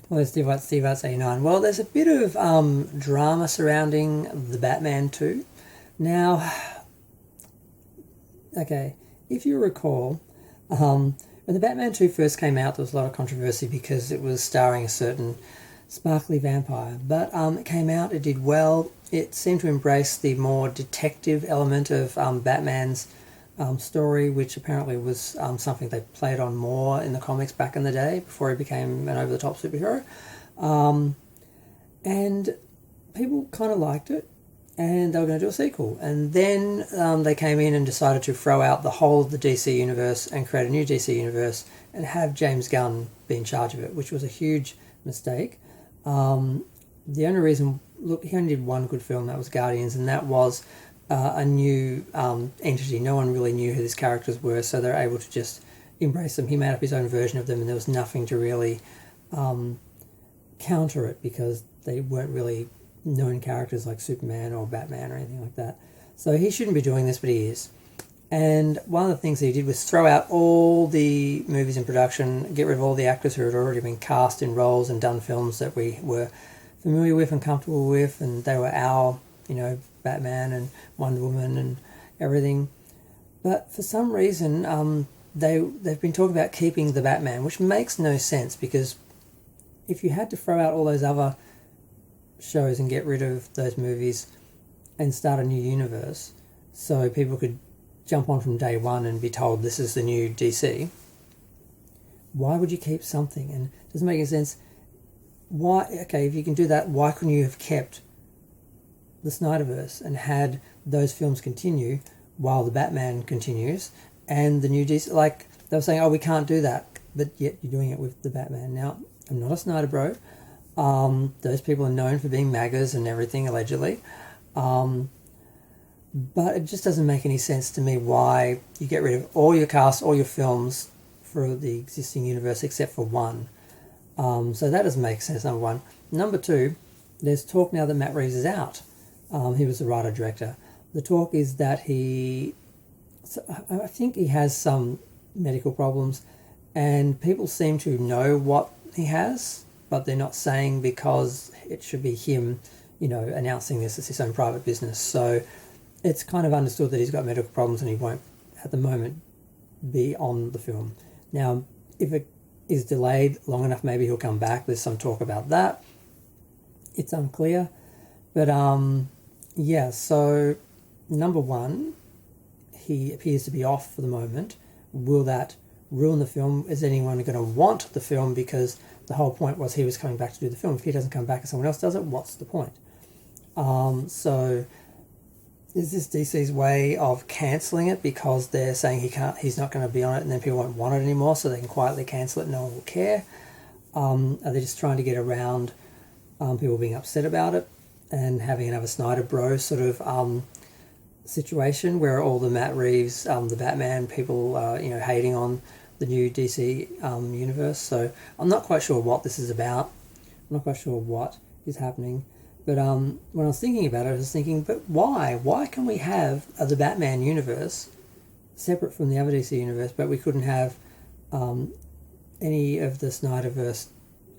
Well, let's do what Steve Arts 89. Well, there's a bit of drama surrounding the Batman too. Now, okay, if you recall, when the Batman 2 first came out, there was a lot of controversy because it was starring a certain sparkly vampire. But it came out, it did well. It seemed to embrace the more detective element of Batman's story, which apparently was something they played on more in the comics back in the day before he became an over-the-top superhero. And people kind of liked it, and they were going to do a sequel. And then they came in and decided to throw out the whole of the DC universe and create a new DC universe and have James Gunn be in charge of it, which was a huge mistake. The only reason, look, he only did one good film, that was Guardians, and that was a new entity. No one really knew who these characters were, so they're able to just embrace them. He made up his own version of them, and there was nothing to really counter it because they weren't really known characters like Superman or Batman or anything like that. So he shouldn't be doing this, but he is. And one of the things that he did was throw out all the movies in production, get rid of all the actors who had already been cast in roles and done films that we were familiar with and comfortable with, and they were our, Batman and Wonder Woman and everything. But for some reason, they've been talking about keeping the Batman, which makes no sense, because if you had to throw out all those other shows and get rid of those movies and start a new universe so people could jump on from day one and be told this is the new DC, why would you keep something? And it doesn't make any sense. Why? Okay, if you can do that, why couldn't you have kept the Snyderverse and had those films continue while the Batman continues and the new DC? Like, they were saying, oh, we can't do that, but yet you're doing it with the Batman. Now, I'm not a Snyder bro. Those people are known for being MAGAs and everything, allegedly. But it just doesn't make any sense to me why you get rid of all your cast, all your films for the existing universe except for one. So that doesn't make sense, number one. Number two, there's talk now that Matt Reeves is out. He was the writer-director. The talk is that I think he has some medical problems, and people seem to know what he has, but they're not saying because it should be him, announcing this as his own private business. So it's kind of understood that he's got medical problems and he won't, at the moment, be on the film. Now, if it is delayed long enough, maybe he'll come back. There's some talk about that. It's unclear. But, so number one, he appears to be off for the moment. Will that ruin the film? Is anyone going to want the film? Because the whole point was he was coming back to do the film. If he doesn't come back and someone else does it, what's the point? So is this DC's way of cancelling it because they're saying he's not going to be on it, and then people won't want it anymore, so they can quietly cancel it and no one will care? Are they just trying to get around people being upset about it and having another Snyder Bro sort of situation where all the Matt Reeves, the Batman people, hating on the new DC universe? So I'm not quite sure what this is about. I'm not quite sure what is happening. But when I was thinking about it, I was thinking, but why? Why can we have the Batman universe separate from the other DC universe, but we couldn't have any of the Snyderverse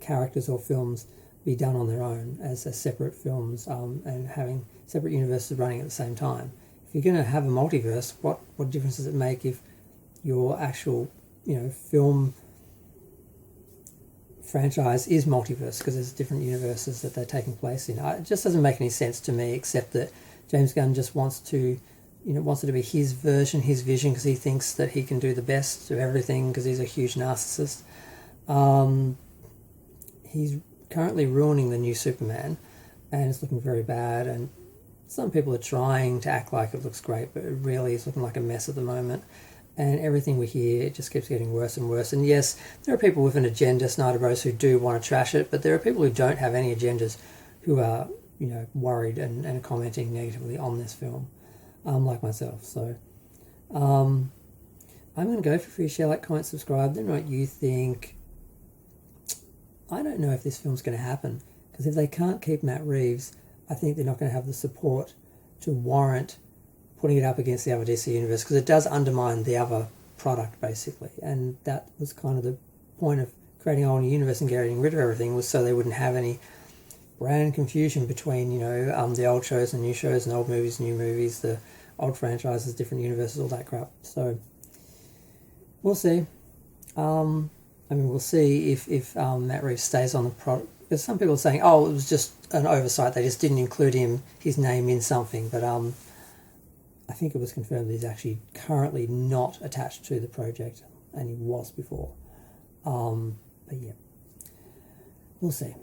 characters or films be done on their own as separate films and having separate universes running at the same time? If you're going to have a multiverse, what difference does it make if your actual film franchise is multiverse, because there's different universes that they're taking place in? It just doesn't make any sense to me, except that James Gunn just wants it to be his version, his vision, because he thinks that he can do the best of everything because he's a huge narcissist. He's currently ruining the new Superman, and it's looking very bad, and some people are trying to act like it looks great, but it really is looking like a mess at the moment. And everything we hear, it just keeps getting worse and worse. And yes, there are people with an agenda, Snyder Bros, who do want to trash it, but there are people who don't have any agendas who are, worried and commenting negatively on this film, like myself. So I'm going to go for free, share, like, comment, subscribe. Let me know what you think. I don't know if this film's going to happen, because if they can't keep Matt Reeves, I think they're not going to have the support to warrant putting it up against the other DC universe, because it does undermine the other product, basically. And that was kind of the point of creating a whole new universe and getting rid of everything was so they wouldn't have any brand confusion between, the old shows and new shows, and old movies, new movies, the old franchises, different universes, all that crap. So we'll see. We'll see if Matt Reeves stays on the product. Because some people are saying, oh, it was just an oversight. They just didn't include his name in something. But I think it was confirmed that he's actually currently not attached to the project, and he was before. But yeah, we'll see.